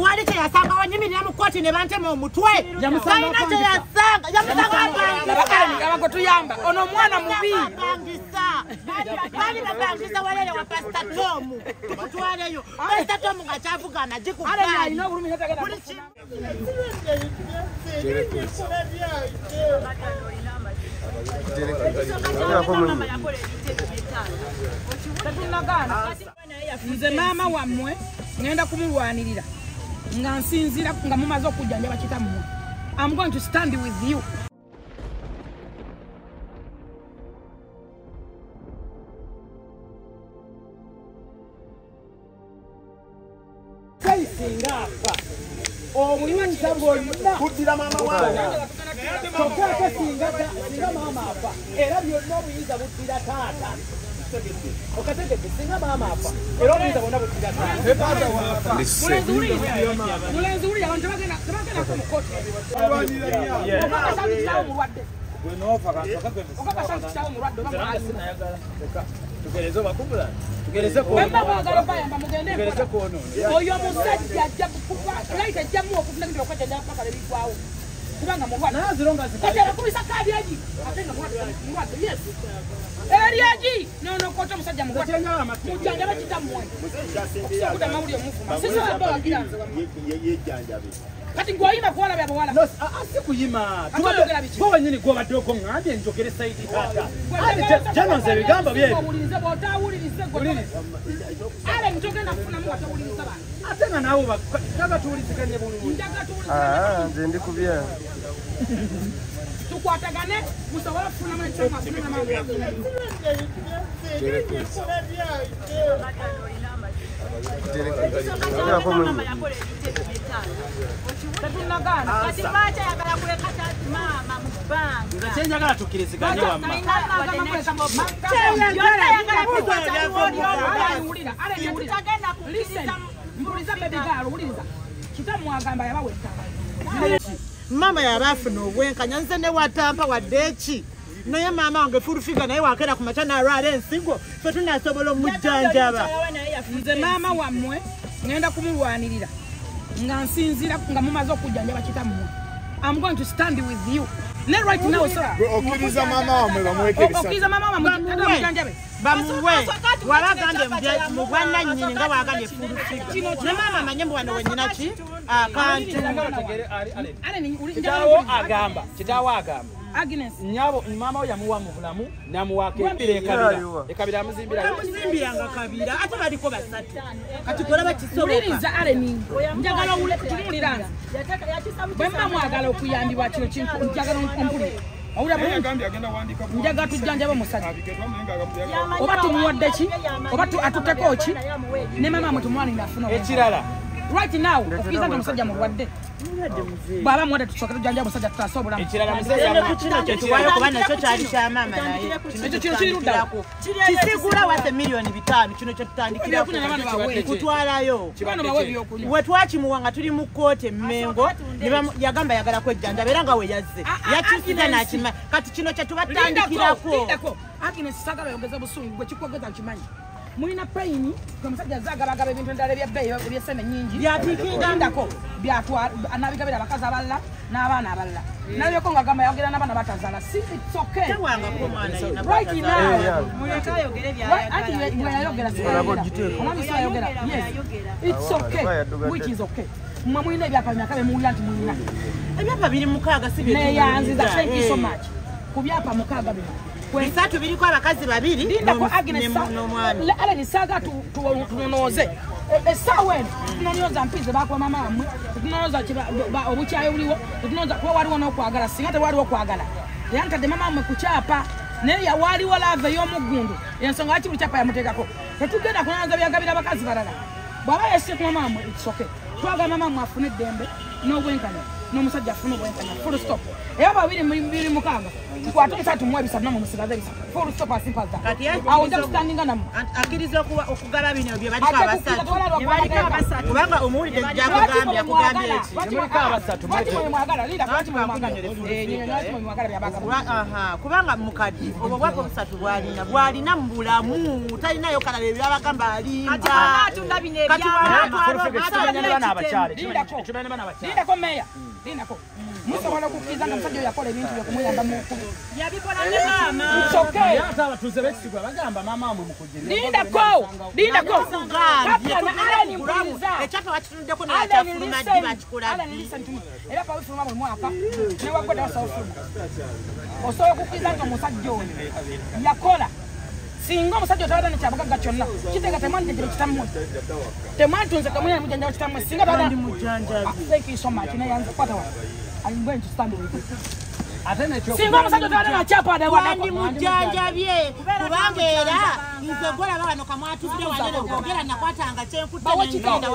Wali che yasanga wanyimirira mu koti ne bantema omutwe yamusanga che yasanga abako tuyamba ono mwana mubi bali babangisa walele wa Pastor Tom tukutwaleyo Pastor Tom ngachafugana jiku ale ino bulumi nataka nze mama wamwe ngenda kumulwanirira nga nsinzira nga mumaze okujjanja bakita mmwe. I'm going to stand with you. Singafa omuyinza bwonna kuddira mama wange kyokka singa mama afa era byonna obuyinza buddira taata okategedde singa mama afa era obuyinza bwonna buddira taata mulenzi uli abantu tebagenda ku mukoti okakasabikirawo mulwadde okakasabikirawo mulwadde tugereze bakubula tugereze kono oyo musajja ajja kukuba laita ajjamu okufuna kiti okwajjanja paka lebigwawo kubanga mulwadde kajala kubisa kadi eji atenga mulwadde yes eriaji nono koto musajja mulwadde mujjanja bakita mmwe okuta mawuli omufuma sisi wabawagira yejjanjabe kati ngoyima kuwala bya bawala no asikuyima tuwadogera biki bo wenyini gwo badoko ngambye njogere side tata jano nze bigamba bye ulize botawulirize gwe ale njogena kufuna mu batawuliriza bana atenga nawo bakaka tuwulizikanye bulungi nze ndi kubya tukwatagane musawala kufuna mu chama kufuna mu mama yabafuna obwenkanya nze ne watampa waddeeki naye mama wange fulufiga naye wakera ku matana alwala ensigo fe tunasobola omujjanjaba nze mama wammwe ngenda kumulwanirira nga nsinzira nga mumaze okujjanjaba kita mmwe. I'm going to stand with you. Ne right now sir. Okiriza mama wamwe bamweke bisa. Okiriza mama wamwe mujjanjabe. Bamuwe walagande mugwanna nyinyi nga wagande fulufiga. Ne mama manyembo wano wenyina ki akantu kitawo agamba Agnes nyabo mama oya muwa mu bulamu namuwake ekabira amuzimbira kabira ate baliko basatu kati kola bakisoboka uliriza aleni njagala tumuliranga bwemba mwagala okuyambibwa kino kintu njagala ompuli awula bulungi njagala tujjanjaba musajja oba tumuwadde ki oba atuteko ki ne mama mutumwanira afuna ekirala right now ofiza ndo musajja mulwadde baba mwada tusoka tujanja musajja tutasobula ekirala musajja tuwayo kubana kyo kyali kya mama naye kino kirudako kisigula wate milioni 5 kino kyo tutandikira kutwalayo we twakimuwanga tuli mu kote Mmengo yagamba yagala kwejjanja beranga we yazze yakisiza nakima kati kino kyo tubatandikirako Agnes sagala yongeza busungu gwe kikwogeza kimanyi mulina paini kwa musajja zagabagaba ebintu endala ebyebbeeyi ebyesene nyingi byapikingandako byatwa anabigabira abakazi abalala n'abaana abalala nalyoka nga agamba yayogera n'abaana batazaala si it's okay right now mulekayogere byayayogera yayogera yes it's okay which is okay mwe mulina ebyapa myaka bemuwulira nti mulina ebyapa biri mukaaga si bye neyanziza thank you so much ku byapa mukaaga bino Kwisatu biliko abakazi babiri ndako Agnes n'omwami ale nisaga tunonoze esawe tunonyoza mpize bakwa mama amwe tunonoza obukyayo buliwo tunonoza kwa waliwo n'okwagala singa tewaliwo kwagala yantadde mama amwe kukyapa naye yawaliwo lava y'omugundu ensonga lwaki buli kyapa yamuteekako tetugenda kunonoza byagabira abakazi balala bw'aba yesse ku mama amwe it's okay twagala mama amwe afune eddembe n'obwenkanya n'omusajja afuna obwenkanya full stop era babiri mbiri mukanga kwata musatu mwe bisatu namu musigaze bisatu full stop asimpaza awo nja standinga namu akiriza okugaba bino bye bali abasatu kubanga omuwulire jakugambya kugambya eki mulika abasatu mwagala lida kwati mwagala byabaga aha kubanga mukadi obwo bwako busatu bwalina mu bulamu talinayo kalala ebyabagamba alimba lindako meya lindako musobola okukkiriza musajja oyo yakola ebintu byekumuyamba mukulu yabikola ne maama ate abatuuze b'ekisigo bagamba maama amwe mukugirira lindako ekyapa wakitunuddeko nakyafuluma ddi bakikola era kawifuluma buli mwaka newagodde wasawufuluma osobola okukkiriza nti omusajja oyo yakola singa omusajja otabadde nekyabugagga kyonna kiteeka temwanjejere kitammwe temwantunze kamuyana mujanjaba kitammwe singa thank you so much neyanze kwata wa I'm going to stand with you singa omusajja otabadde nakyapada wandi mujanjabye kubanga era nze golaba wano kamwatuzire wanene kwogera nakwatanga kyenkutta nengenda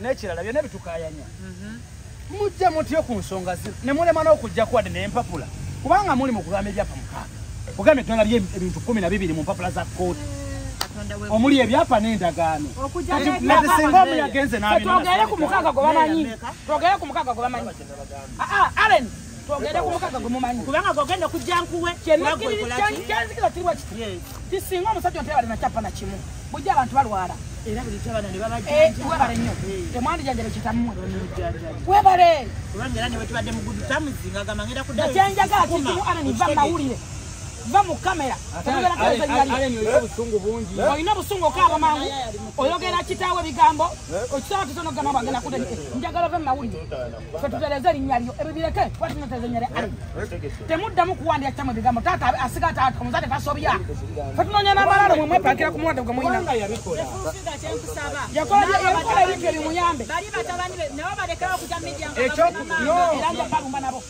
n'ekirala byonna bitukayanya mujja mutyo ku nsonga ne mulema n'okujja kuwadde n'empapula kubanga muli mu kugamba ebyapa mukaaga kugambye tonga bye ebintu 12 mu mpapula za kkooti omuli ebyapa n'endagaano singa omu yagenze twogere ku mukaaga gwe bamanyi Allen twogere ku mukaaga gwe mumanyi kubanga gogenda okujja nkuwe kyenzikiza kiri wakiti tisinga omusajja ontebale nakyapa na kimu bujja abantu balwala era buli kyabana ne webale nnyo temwandijanjabe kitammwe webale kubanga era ne bwe tubadde mu gudu tamuzinga gamangera kuddayo kyenjagala kimu Allen va mawulire va mu kamera olina obusungu okaaba mangu oyogera kitaawe ebigambo okitaawe tutonogana bagenda kudde njagala ove mumawulire fe tutereze erinnya lyo ebyo bireke watunoteze nyere ali temuddamu kuwandika kitamu ebigambo taata asiga taata omuzadde tasobya fe tunoonya n'amalalo mwe mwepakira ku muwadde gwe muyina yakola ebintu ebimuyambe era nja balumba nabo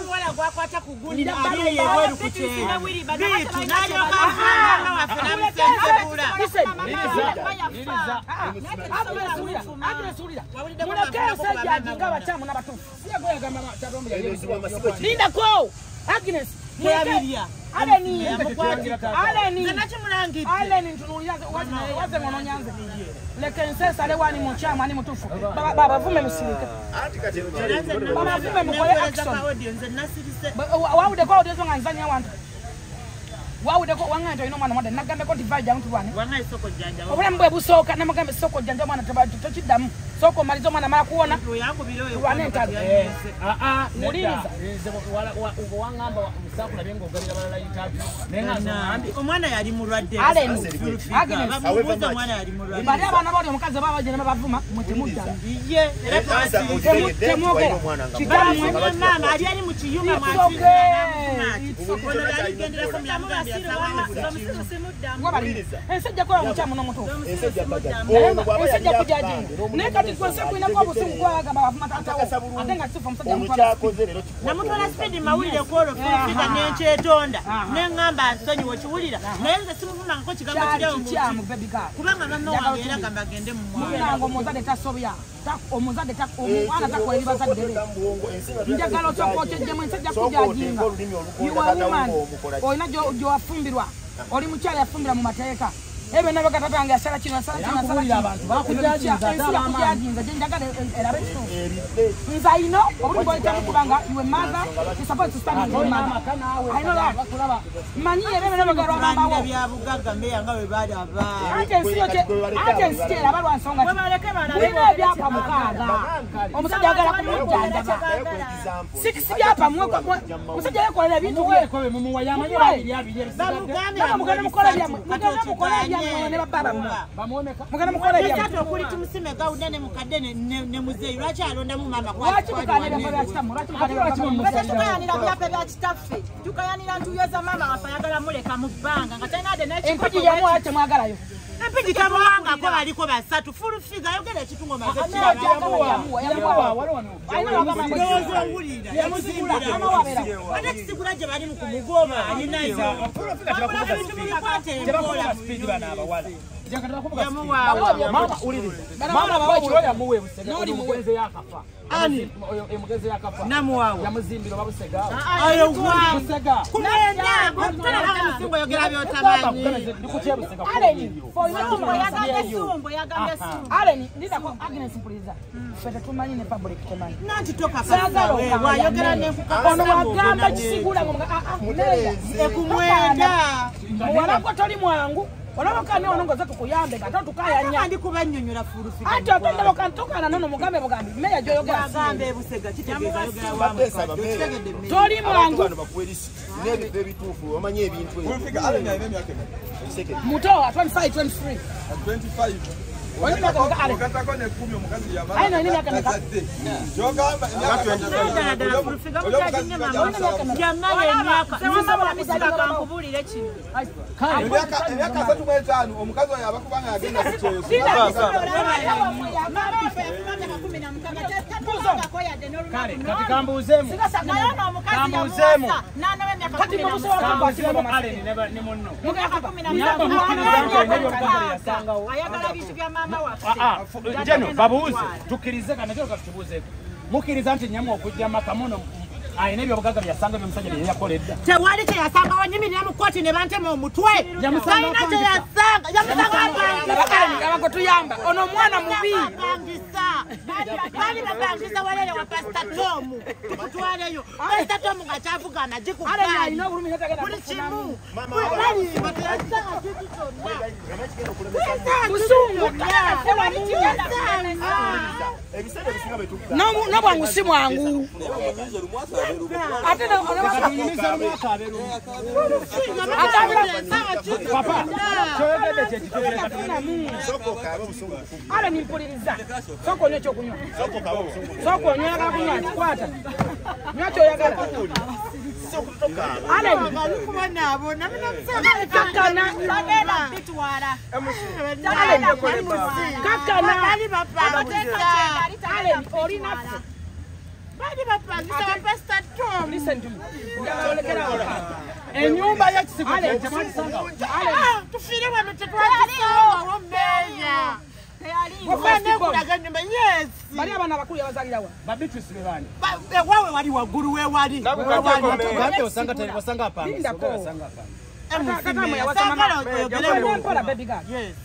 omuwala gwakwata ku gundi Lindako Agnes Aleni ntunuliaze waze ngono nyanze leke nsesa le wani muchama ani mutufu baba vume musirike baba vume mukole action waude kwa audience nganzanya wantu waude ko wanganto ino mwana mwana nagambe ko divide down to one wangai soko janja obulambwe busoka namagambe soko janja mwana tabatu tochidamu soko malizo mwana mara kuona yangu biloyo wanenta muliriza wangamba musakula byengo galira balala interview nenga omwana yali mulwadde mwana yali mulwadde bali abana bali omukazi baba jene bavuma mutemudda iye era temugera kitamwe mama ali ali mu kiyunga mwati ono yali gendera ko myamugambya ensejja kola muchamu n'omuto ensejja kujajinga naye kati kwese kuina kwa busungu kwagamba bavuma tatawo ate nga kisifa musajja namutwala speed mawulire kwolo fika n'ekyetonda n'engamba nsonyiwe kiwulira naye nze simuvumangako kigambo kiramu kubanga mama wange era gamba agende mu mwana omuzadde tasobya omuzadde omwana takola ebibazadde be njagala osokokyejjemu ensejja kujajinga olina gyowafumbirwa oli mukyala yafumbira mu mateeka ebe nabe katatange asala kino abantu bakujajinga jenjagala erabe kino nzaino obuli bwolitamu kubanga iwe mother is supposed to stand with mother I know that manyi ebe nabe garwamawo byabugagga mbeya nga bwe bali aba ate nsikyera abalwa nsonga bulina ebyapa mukaaga omusajja agala kumujjanjaba 6 byapa musajja yekolera ebintu mugenda mukola byammwe ne bababa mugenda mukola byammwe okuli tumusime gawuda ne mukadde ne muzeeyi lwaki alondamu mama tukayanira byapa bya kitaffe tukayanira ntuyeza mama wafe ayagala muleka mu bbanga nga talinade empiki yamwala temwagalayo empiki kamwanga ko baliko basatu full figure ayogera ekitungo maze ate kisigula gye bali mu kumugoba alinayo Mama uliri. Mama bawo yamuwe busega. Noli muweze yakafa. Ani emugeze yakafa. Namuwawe. Yamuzimbiro babusega. Ayo wa busega. Kumenya gutana musingo yogera byotamanyi. Ndikutie busega. Aleni for you yagambe sumbo yagambe sumbo. Aleni ndida ko Agnes Mpuliza. Fete tumanyi ne public tumanyi. Nanti toka sasa wewe wayogera ne ono wagamba kisigula ngo ekumwenda. Wala ko toli mwangu. Olabakane onongoza tukuyambe gato tukayanya ndi kubannyonnyola furufi ati otende bakantokana nono mugambe bugambi meya joyogera gambe busega kitegeeza yogera wa mutegedde toli mwangu n'ebintu ebituufu omanye ebintu Kulfika ale na emyaka mutoa 25 23 25 okatako ne 10 omukazi yamala aina nini myaka meka jogamba dala kulfika mutakinye mama jamale emyaka sema musika kankubulire kino emyaka 35 omukazi oyo abakubanga yagenda ku kyeyo kale kati kambuuzemu kambuuzemu kati mubuso wakwasimo Aleni ne munno ayagala bitu bya mama waffe jeno babuuze tukkirize kana kyo katubuuzeeko mukkiriza nti nyamu okujja maka muno ayina ebyobugaga byasanga byomusajja bye yakoledda tewali kyeyasanga wanyimirira mu kooti ne bantema omutwe talina kyeyasanga yamusanga abako tuyamba ono mwana mubi bali bapangisa walele wa Pastor Tom tukutwaleyo Pastor Tom nga kyavugana ale alina obulumi natagenda kuli kimu no bwangu si mwangu ate papa kyoyogedde kyekituufu ale nimpuliriza soko onywa ekyokunywa soko onywa kunywa kikwata nywa kyoyagala ale kubanaabona kakana bali bapangisa ale olina bali bapangisa wa Pastor Tom listen to me enyumba y'ekisigo tufire wano tetwakisawa womeya bali abana bakulu yabazalirawa babitwisi bebani wawe wali waggulu wewali osanga apanga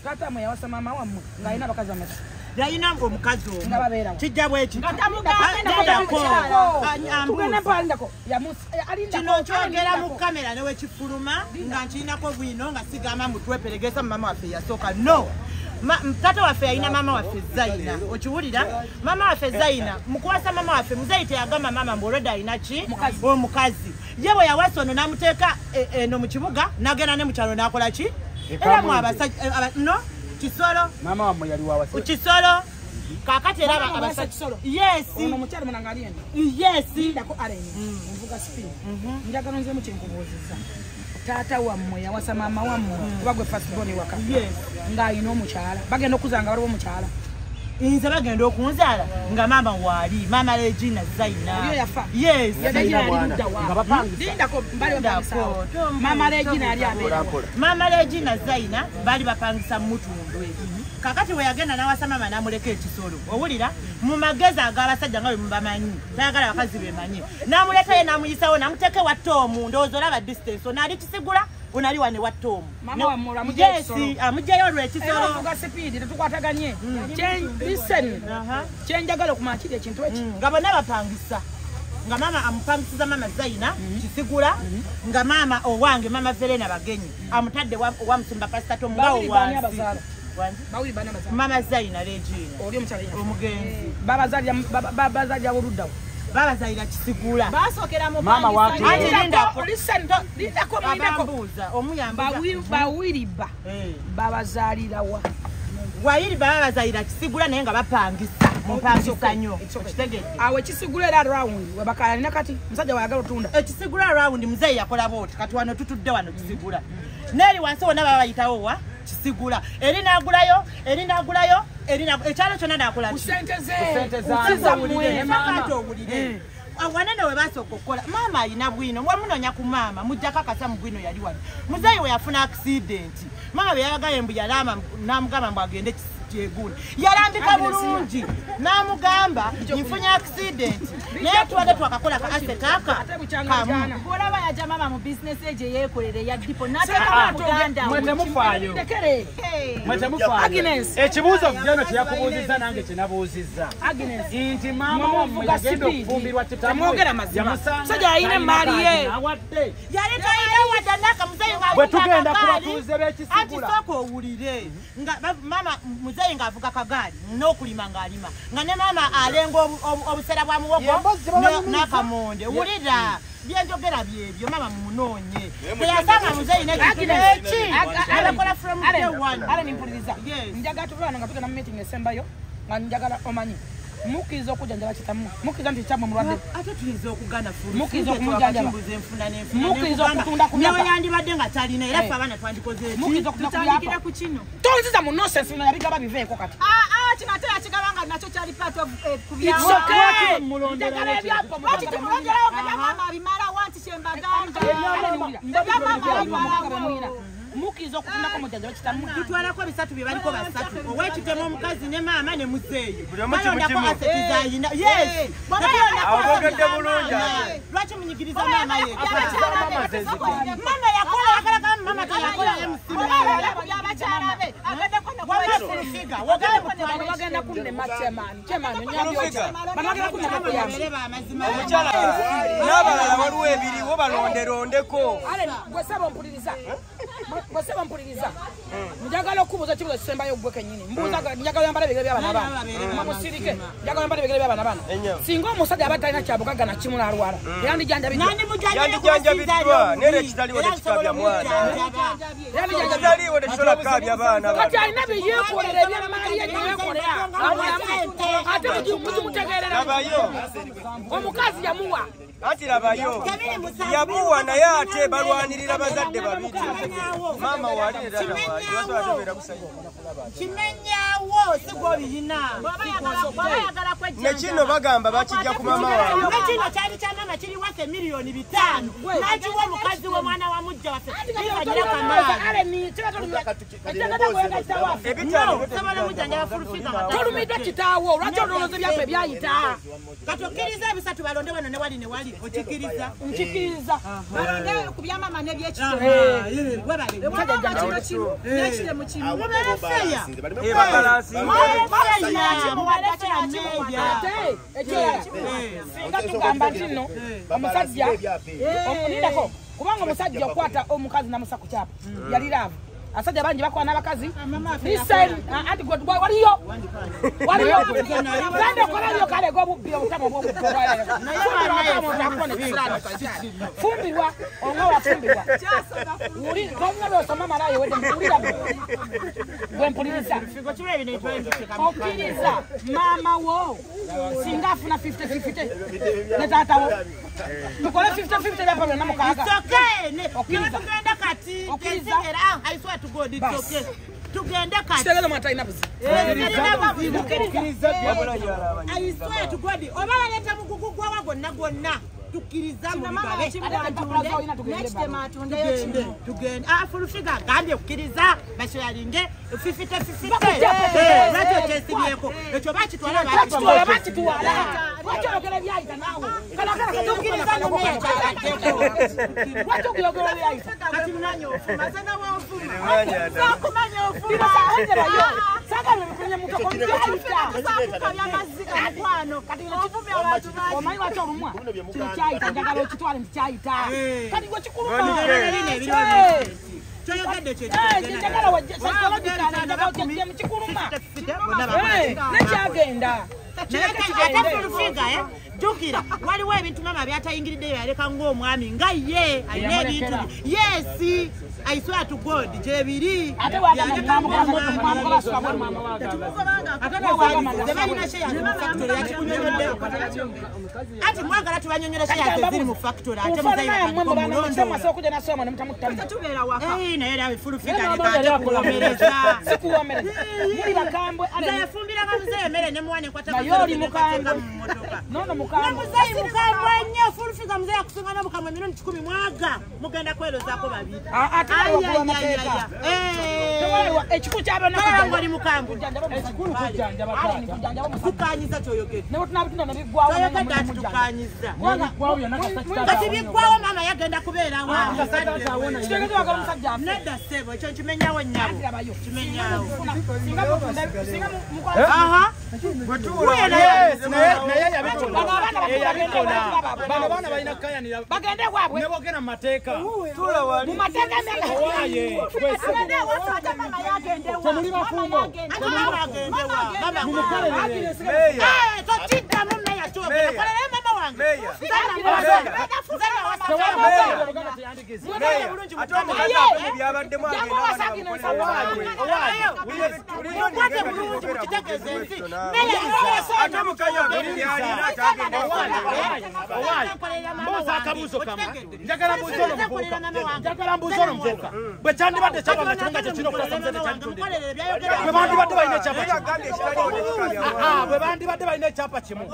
katamu yawasa mama wammwe ng'alina abakazi bameka yalina omukazi omu nga babeerawo kijja bweki kino kyogera mu kamera newekifuluma nga nkirinako bwino nga sigamba mutweperegesa mu mama waffe yasooka no tata waffe yalina mama waffe Zaina okiwulira mama waffe Zaina mukuwasa mama waffe muzeyi teyagamba mama mbwolwedde alina ki omukazi ye bwe yawasa ono n'amuteeka eno mu kibuga n'agenda ne mu kyalo n'akola ki era mu abasajja no kisolo mama wamwe yali wawasa kisolo kakati era abasajja yes ono mukyalo munanga alienda yes ndako areni mvuga spin njagala nze mu kinkubuuziza tata wammwe yawasa mama wammwe kuba gwe firstborn waka ng'alina omukyala bagenda okuzanga waliwo omukyala nze bagenda okunzaala nga mama waali mama Regina Zaina yes mama Regina ali abeera mama Regina Zaina bali bapangisa mutundwe kakati we yagenda nawasa mama namuleka ekisolo owulira mu magezi ag'abasajja nga bwe mubamanyi tayagala bakazi bemanyi namuleka ye namuyisawo namuteke wa Tomu ndowooza olaba distance onaali kisigula onali wane wa Tomu amugjayo olw'ekisolo tetukwataganye kyenjagala okumakiri ekintu eki nga bonna bapangisa nga mama amupangisiza mama Zaina kisigula nga mama owange mama Verena bagenyi amutadde wa Musumba Pastor Tom nga owansi mama Zaina Regina omugenzi babazalya oluddawo babazalira kisigula basokera mu mama wake bawiriba babazalirawa wayiriba babazalira kisigula naye nga bapangisa mupangisa nnyo okitegedde awo ekisigula era round webakalina kati musajja wayagala otunda ekisigula round muzeyi yakola booti kati wano tutudde wano kisigula neeri wansi wonna baba bayitawo wa kisigula eri n'agulayo ekyalo kyonna nakola kusente owulire wanene we basooka okukola maama alina bwino mwemunoonya ku maama mujjako akasa mu bwino yali wano muzeeyi we yafuna accident maama bwe yabagaye mbu yalama n'amugamba mbu agende Jeguni yalambika bulungi namugamba nfunye accident naye tuwage twakakola ka asset aka kamu olaba yaja mama mu business eje yekolere ya dipo nataka muganda mwete mufayo Agnes ekibuuzo byano teyakubuuzizza nange kinabuuzizza Agnes nti maama wammwe yagenda okufumbirwa tamwogera mazima sajja ayine mali ye yali tayina wadde muzeeyi bwe tugenda kubatuuze b'ekisigula ati soko owulire nga mama muzeeyi ng'avuga kagaali n'okulima ng'alima nga ne maama alenga obusera bwa muwogo n'akamonde wulira byenjogera byebyo mama mumunoonye teyasanga muzeeyi neki alakola from day one ale nimpuliriza njagala tubana nga tugenda mu meeting esembayo nga njagala omanyi mukizo okujanjaba kitamu mukizo nti kyamwe mulwadde ate tuliza okugana fulu mukizo okumujanjaba mukizo okutunda ku myaka yandibadde nga talina era ffe abaana twandikoze mukizo okutandikira ku kino tonziza mu nonsense bino yabigaba biveeko kati kino ate yakigabanga nakyo kyali part of kubyawo mulondera mulonderawo kaya mama abimala wanti kyembagamba mukizo okutundako mujanjaba kitamu tutwalako bisatu bye baliko basatu owekitemu omukazi ne maama ne muzeeyi balondako aseti zayina abogedde bulungi lwaki munyigiriza maama ye mama yakola yakalaka mama teyakola yemusimuwaafulufiga bagenda kunema chemani nyabyocha bagenda kunema omukyala n'abalala waliwo ebiri wo balonderondeko ale gwesaba mpuliriza njagala okubuuza kibuzo kisembayo gwe kenyini mbuuza njagala yambala bigere by'abaana bana mamusirike njagala yambala bigere by'abaana bana singa omusajja aba talina kyabugaga na kimu n'alwala era yandijanjabiddwa nere kitaliwo tekikabya mwana kitaliwo tekisobola kukabya abaana kati alina byeyeekolera ebyamaali yeyeekolera ate mukimutegeerera omukazi yamuwa ati labayo yabuwa naye ate balwanirira bazadde babiri mama wali ne dada wali wasobola kusajja kimenyawo sigobiyina ne kino bagamba bakijja ku mama wawe kino kyali kya mama kiri wake miliyoni 5 nakiwa omukazi we mwana wa mujja waffe tolumidde kitaawo lwaki olowooza byaffe byayita katokkiriza ebisatu balonde wano ne wali ne wali okikiriza nkikiriza balonde ku byamama n'ebyekitabo n'ekiremu kimu singa tugamba nti nno omusajja omunindako kubanga omusajja okwata omukazi namusa ku kyapa yali laavu asajja bangi bakola n'abakazi anti waliyo genda okolayo kale g'obubbi obutama fumbirwa onga wafumbirwa gomuna lwosoma malayo wedde mpulira gwe mpuliriza okkiriza maama wo singa afuna 50-50 ne taatawo tukole 50-50 byapa byonna mukaaga okkiriza tugende kati kitegeeza mwana talina buzi aiswe tugodi oba baleta mugugu gwawa gwonna tukkiriza mu bibabe tugende afulufiga agambye okukkiriza basyalinge 50-50 lwakyo kyesibyeko ekyo bakitwala bakitwala lwaki oyogera byayita naawe tukkiriza nomeyakyaladdeko lwaki okuyogera byayita kati munanya ofuma ze nawoofuma sakumanya ofuma sagala ebifunye mutoko byamazzi gamukwano ofumya abantu omanyi lwaki olumwa kyayita njagala okitwale nti kyayita kati gwe kikuluma mukikuluma nekyagenda jukira waliwo ebintu mama byatayingiriddeyo yaleka ng'omwami nga ye alina ebintu yesi I swear to God gyebiri ati mwagala tubanyonyera shares ziri mu factory ate naye era bifulu fika sikuwomereza yafumbira nga muzeeyo emmere ne muwane nkwata yoli mukambwe nono mukambwe muzeyi mukambwe nnyo fulufika muzeyi akusinga n'obukambwe milioni 10 mwaga mugenda kwerozaako babiri ekikulu kyabanaali mukambwe tukanyiza kyoyogedde toyogedde ati tukanyiza kati biggwawo maama yagenda kubeerawo nedda ssebo ekyo kimenyawo nnyabo kimenyawo bano baana balina kukayanira bagende bwabwe ne bogera mu mateeka tula wali mu mateeka owaye temuli bafumbo njagala mbuuza ono muvubuka bwe kyandibadde kyabanga kirunga kyekino okulasa muzadde kyanditondedde bwe bandibadde balina ekyapa bwe bandibadde balina ekyapa kimu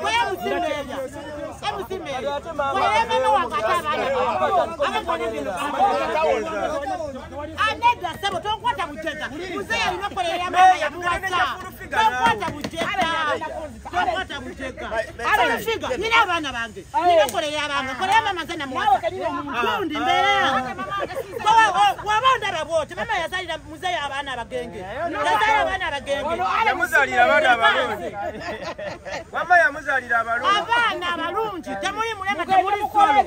anedda ssebo tonkwata butega muzeeyi alina okukolerera maama yamuwasa tonkwata butega tonkwata butega alafiga nina abaana bange nina okukolerera bange kolera maama nze namuwasa gundi mbeera waba ondaba bwoti maama yazalira muzeeyi abaana abagenge yazalira abaana abagenge yamuzalira abaana abalungi mama yamuzalira abalungi abaana abalungi temuli mulema temuli mukola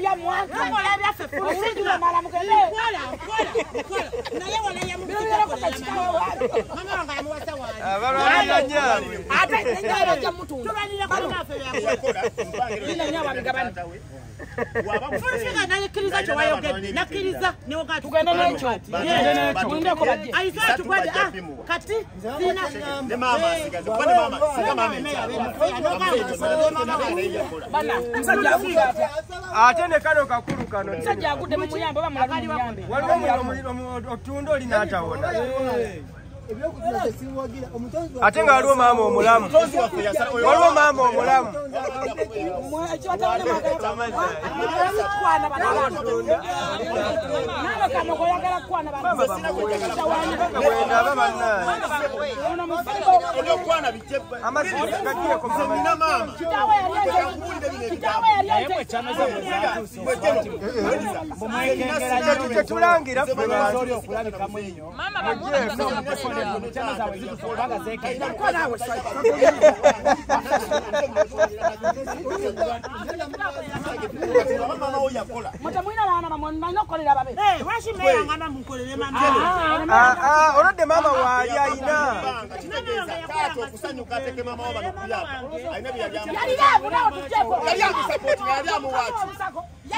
ebyaffe fulufigula naye wala mama wange yamuwasa wange abalwanira nyaabwe ate njalo kya mutundu tubalira kulinafe byawe fulufika nayekkiriza kyo wayogedde nakkiriza tugende n'ekyo tugende ko bajje ayisa tukwade kati sina ate ne kano kakulu kano musajja agudde mu muyambe oba mulali muyambe waliwo otundo oli n'atawona ate nga waliwo maama omulamu waliwo maama omulamu aba bannaatetulangira olodde maama waali ayina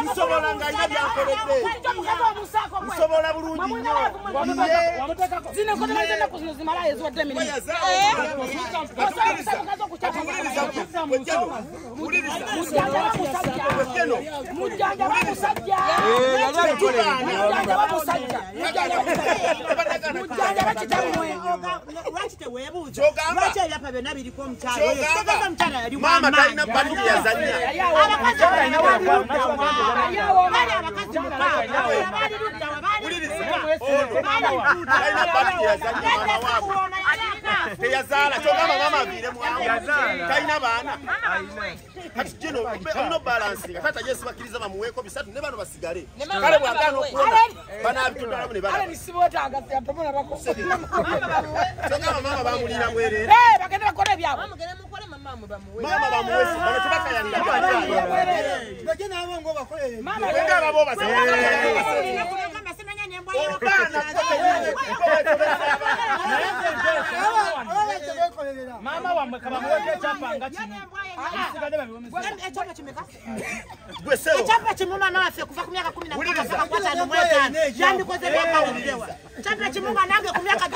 nsobola nga alina byankoledde nsobola bulungi nnyo maama talina bbaddu yazanya teyazaala kyogamba maama aviire talina baana kati kino olina balansi nga tata yesu bakkiriza bamuweeko bisatu ne bano basigale kale bwagaana okuwona banaabitondalamu ne kyogamba maama bamulira bwereere maama bamuwesi bano tebakayanira mama wamwe kabamuwete ekyapanga kino ekyapa kimu maama waffe kuva ku myaka 15 yandikoze byakawulirewa kyapa kimu nga nange ku myaka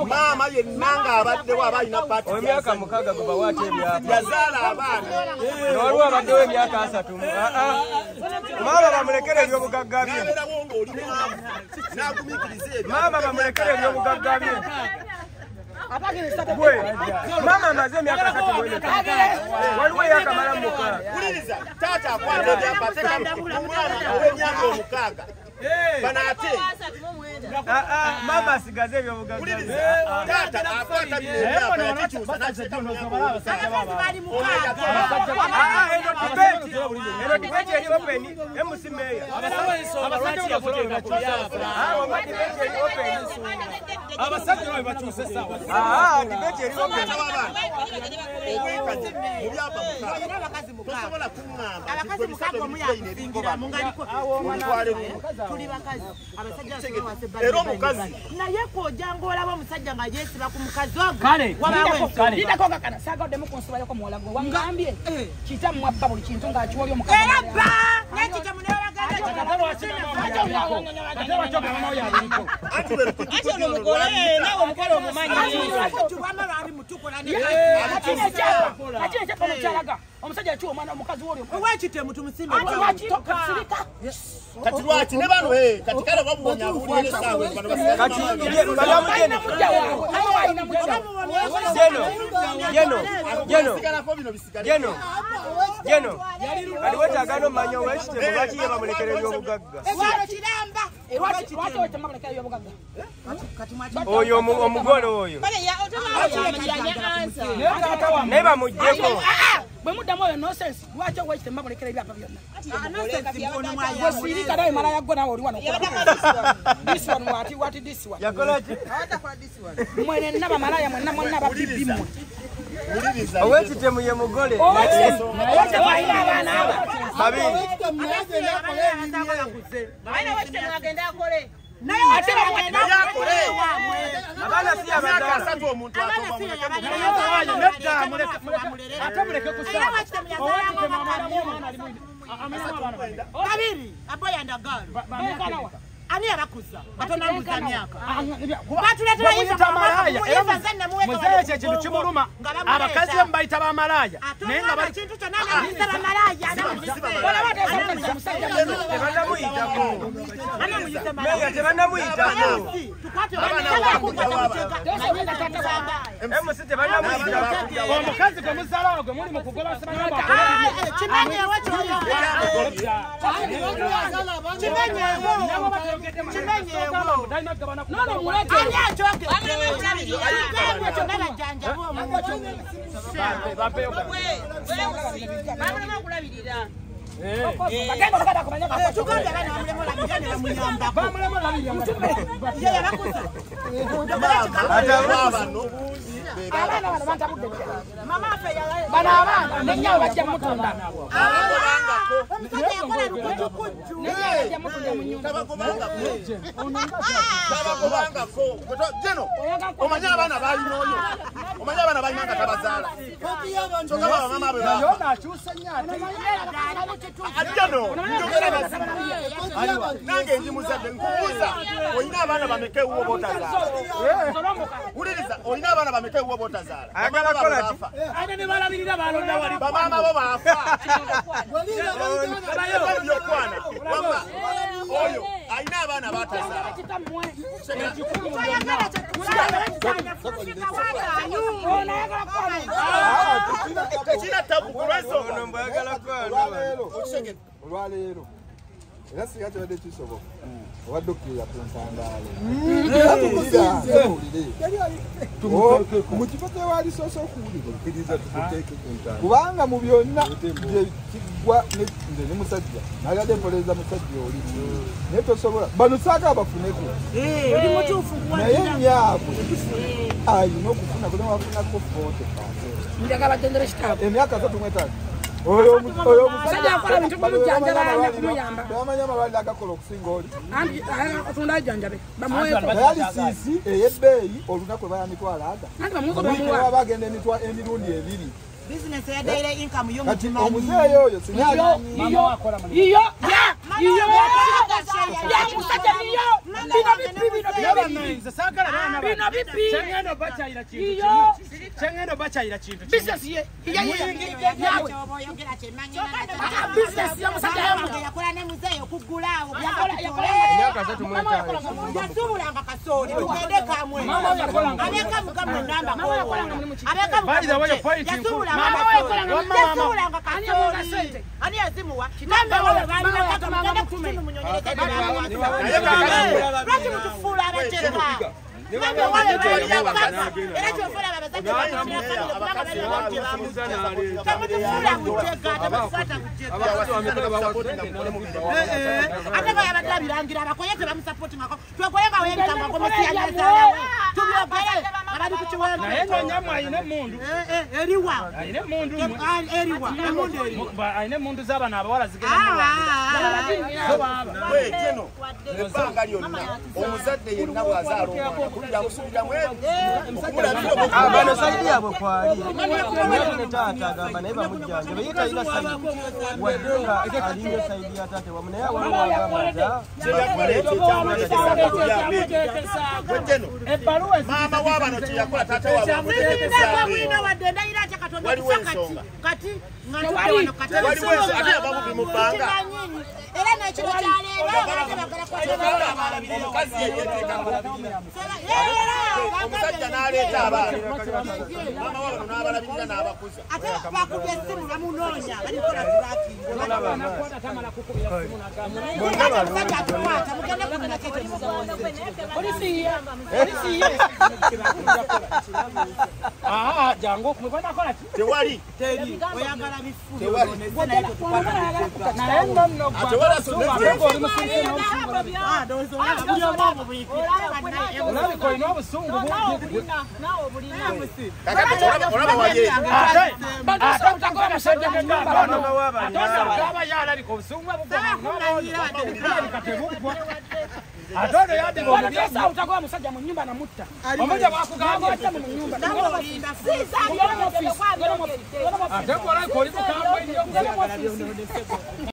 maama yennanga abaddewo aba alina pati emyaka 6 gwe bawaate ebyapa yazaala abaana waliwo abaddewo emyaka 3 Mama bamulekere ebyobugagga bye. Mama bamulekere ebyobugagga bye. Mama amaze emyaka 3 bwene. Waliwo yakamala muka. Kuliriza taata akwata ebyapateka omwana ow'emyaka 6. Banate. Mama asigaze ebyobugagga bye. Taata akwata ebyapateka yakikyusa n'akiteeka mu myaka 6. Eno debate eri open MC Mayor. Abasajja yafutenga ku byapa. Debate eri open. Abasajja bwe bakyuse sawa. Debate eri open. Mu byapa tosobola kuŋŋamba abakazi mukaaga omu yakusingira mu ngaliko tuli bakazi abasajja era omukazi naye kwojanga olaba omusajja nga yeesiba ku mukazi ogwo lidako kakana saagadde mukunsibayoko muwalago wangambye kita mwabba buli kintu ng'akiwoli omukazi erabba nekita omusajja akiwa omwana omukazi woli owekitemu tumusimbe kati lwaki ne bano kati kale babuwonya abulire essaawa bano Jeno kati wetagana omanya owekitemu lwaki ye bamulekera ebyobugagga oyo omugole oyo naye bamuggyeko bwe muddamu oyo nonsense lwaki owekitemu bamulekera ebyapa byonna wesirika naye mala yaggo nawe oli wano this one wati this one yakolaki mwene naba malaya mwenna mwonna babibbi mmwe owekitemu ye mugole babiri abaana si abadala omuntu babiri aboyandagalo ani abakuza batonambuza myaka batuletera muzeeyo kyekintu kimuluma abakazi bwe mubayita bamalaya naye nga kintu kyonna nabiza bamalaya meya tebanamuyitako emusi tebanamuyitako omukazi gwe muzaalawo gwe muli mu kugoba bano abaana nenyawe bajja mutunda omanye abaana balina oyo omanye abaana balina nga tabazaala kyokka bamama bwe ajjano njogera mazima nange ndi muzadde nkubuuza olina abaana bameka ewuwo bootazaala wuliriza olina abaana bameka ewuwo bootazaala ayagala kola bamama bo baafa byokwana wama oyo alina abaana baatazaala tekina tabu kulwensonga olwaleero era singa tebadde kisoboka obadde okukkirira ku ntandaalo mu kifo kyewali soose okuwulira okkiriza tukuteeke ku ntandaalo kubanga mu byonna kiggwa nze ne musajja nagadde mpoleeza musajja oli naye tosobola bano saaka abafuneko naye nyaabwe ayina okufuna kune wafunako 40% emyaka 35 oyo musajja akola bintu kumujjanjaba kumuyamba bamanya amalwaliro agakola okusinga oli atunda ajjanjabe bamuweeko dayalisisi ey'ebbeeyi olunaku lwe bayamitwala aga bagenda emirundi 2 business ya daily income yo mutima omuzeeyi oyo sinyayo iyo musajja niyo Chengendo bachayira kintu business ye yawe business ya musajja yakola ne muzeeyi okugulaawo Nyaka zetu mweta yasubulanga kasoli tugende kamwe abeka mukamwe namba abeka mukamwe yasubulanga kasoli ani yazimuwa namba wale bali bakatugenda kutunu munyonyeleke lwaki mutufula abatereka namba wale bali bakatugenda era kyofula babazadde tamutufula mutega tabafata ate bayabadde abirangira abakoyete bamusupportingako twekoyenga webitambako musiyanyezalawe tubyogere abali ku kiwendo naye nonyamwe ayina emundu eriwa ayina emundu eriwa emundu eriwa ayina emundu z'abaana abawala zigenda wejeno ebbanga lyonna omuzadde yenna bw'azaala omwana kulira musubiramu bano sayidi yabwe kwali ne taata agamba naye bamujjanjabe ye talina sayidi wadde nga alinyo sayidi ya taate wamu naye awaliwo agamba maama wabano kyeyakola taata waliwo ensonga waliwo ensonga ate yababubi mu bbanga era nekiro kyaleero omukazi omusajja n'aleeta abaana maama wabano n'abalabirira n'abakuza ate bakubye essimu bamunoonya balikola jangu mwekwanakola ki tewali oyagala bifu olabika olina obusungu olaba waye ate utakola abasajja munyumba alabika obusungu bukatebugwa ate ono yandiga omubyasa utakola musajja mu nyumba namutta omuja bwakugamba mu nyumba ate ngolabika oli mukambwe nnyo